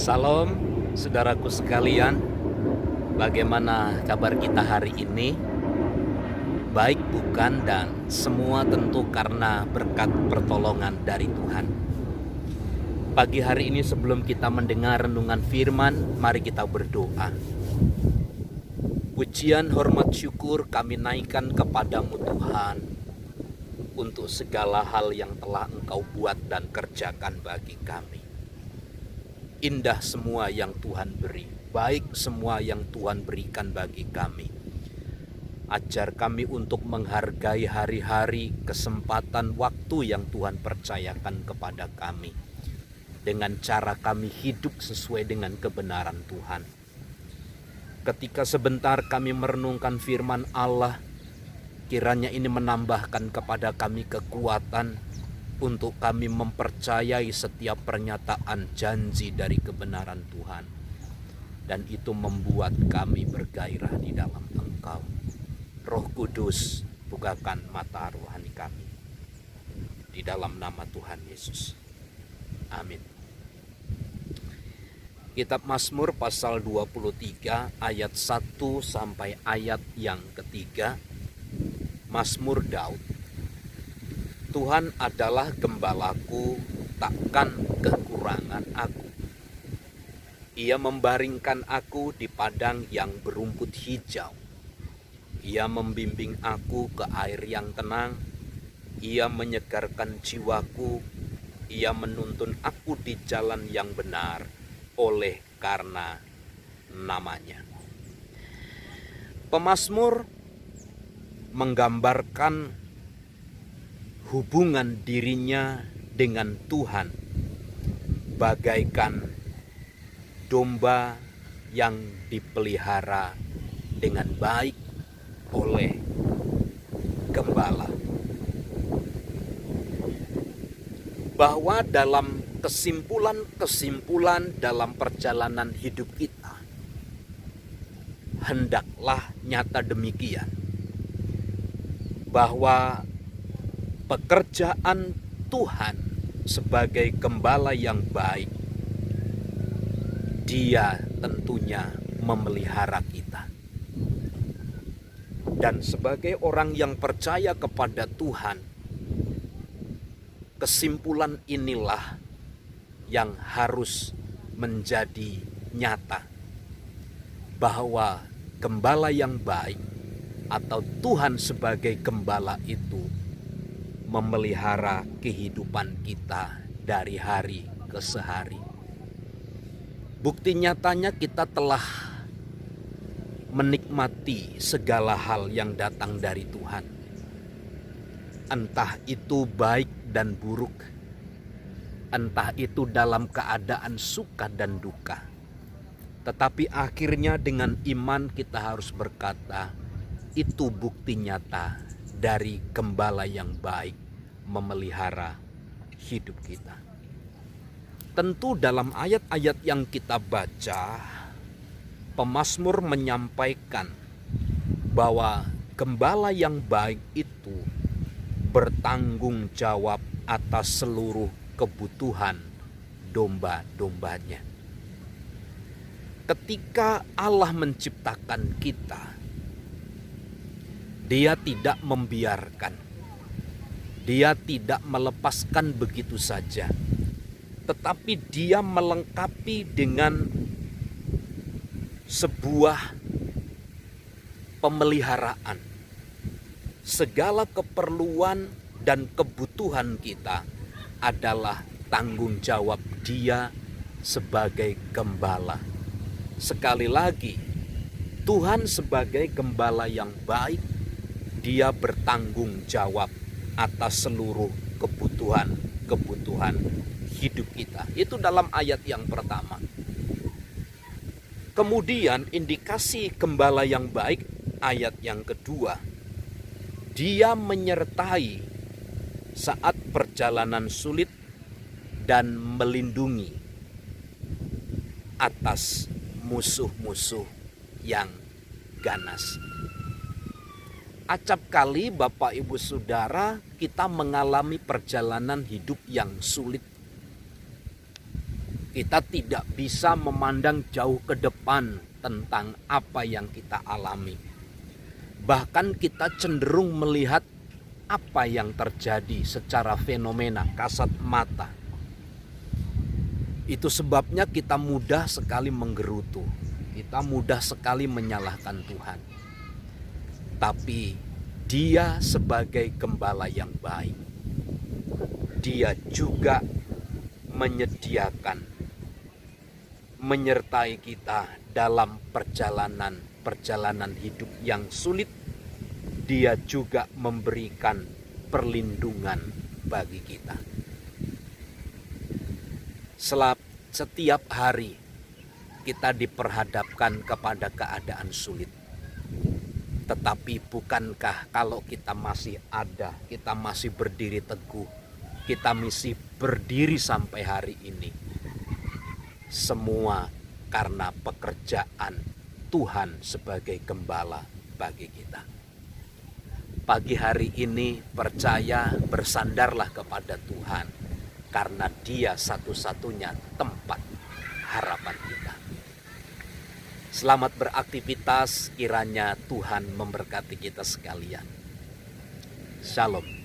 Salam, saudaraku sekalian. Bagaimana kabar kita hari ini? Baik bukan, dan semua tentu karena berkat pertolongan dari Tuhan. Pagi hari ini sebelum kita mendengar renungan firman, mari kita berdoa. Pujian, hormat, syukur kami naikkan kepadamu Tuhan, untuk segala hal yang telah Engkau buat dan kerjakan bagi kami. Indah semua yang Tuhan beri, baik semua yang Tuhan berikan bagi kami. Ajar kami untuk menghargai hari-hari, kesempatan, waktu yang Tuhan percayakan kepada kami, dengan cara kami hidup sesuai dengan kebenaran Tuhan. Ketika sebentar kami merenungkan firman Allah, kiranya ini menambahkan kepada kami kekuatan untuk kami mempercayai setiap pernyataan janji dari kebenaran Tuhan. Dan itu membuat kami bergairah di dalam Engkau. Roh Kudus, bukakan mata rohani kami. Di dalam nama Tuhan Yesus. Amin. Kitab Mazmur pasal 23 ayat 1 sampai ayat yang ketiga. Mazmur Daud. Tuhan adalah gembalaku, takkan kekurangan aku. Ia membaringkan aku di padang yang berumput hijau. Ia membimbing aku ke air yang tenang. Ia menyegarkan jiwaku. Ia menuntun aku di jalan yang benar oleh karena namanya. Pemazmur menggambarkan hubungan dirinya dengan Tuhan bagaikan domba yang dipelihara dengan baik oleh gembala. Bahwa dalam kesimpulan dalam perjalanan hidup kita, hendaklah nyata demikian, bahwa pekerjaan Tuhan sebagai gembala yang baik, Dia tentunya memelihara kita. Dan sebagai orang yang percaya kepada Tuhan, kesimpulan inilah yang harus menjadi nyata, bahwa gembala yang baik atau Tuhan sebagai gembala itu memelihara kehidupan kita dari hari ke hari. Bukti nyatanya kita telah menikmati segala hal yang datang dari Tuhan. Entah itu baik dan buruk, entah itu dalam keadaan suka dan duka. Tetapi akhirnya dengan iman kita harus berkata, itu bukti nyata dari gembala yang baik memelihara hidup kita. Tentu dalam ayat-ayat yang kita baca, pemazmur menyampaikan bahwa gembala yang baik itu bertanggung jawab atas seluruh kebutuhan domba-dombanya. Ketika Allah menciptakan kita, Dia tidak membiarkan, Dia tidak melepaskan begitu saja, tetapi Dia melengkapi dengan sebuah pemeliharaan. Segala keperluan dan kebutuhan kita adalah tanggung jawab Dia sebagai gembala. Sekali lagi, Tuhan sebagai gembala yang baik, Dia bertanggung jawab atas seluruh kebutuhan hidup kita. Itu dalam ayat yang pertama. Kemudian indikasi gembala yang baik, ayat yang kedua. Dia menyertai saat perjalanan sulit dan melindungi atas musuh-musuh yang ganas. Acap kali Bapak Ibu Saudara, kita mengalami perjalanan hidup yang sulit. Kita tidak bisa memandang jauh ke depan tentang apa yang kita alami. Bahkan kita cenderung melihat apa yang terjadi secara fenomena kasat mata. Itu sebabnya kita mudah sekali menggerutu. Kita mudah sekali menyalahkan Tuhan. Tapi Dia sebagai gembala yang baik, Dia juga menyertai kita dalam perjalanan hidup yang sulit. Dia juga memberikan perlindungan bagi kita. Setiap hari kita diperhadapkan kepada keadaan sulit. Tetapi bukankah kalau kita masih ada, kita masih berdiri teguh, kita masih berdiri sampai hari ini, semua karena pekerjaan Tuhan sebagai gembala bagi kita. Pagi hari ini percaya, bersandarlah kepada Tuhan, karena Dia satu-satunya tempat harapan kita. Selamat beraktivitas, kiranya Tuhan memberkati kita sekalian. Shalom.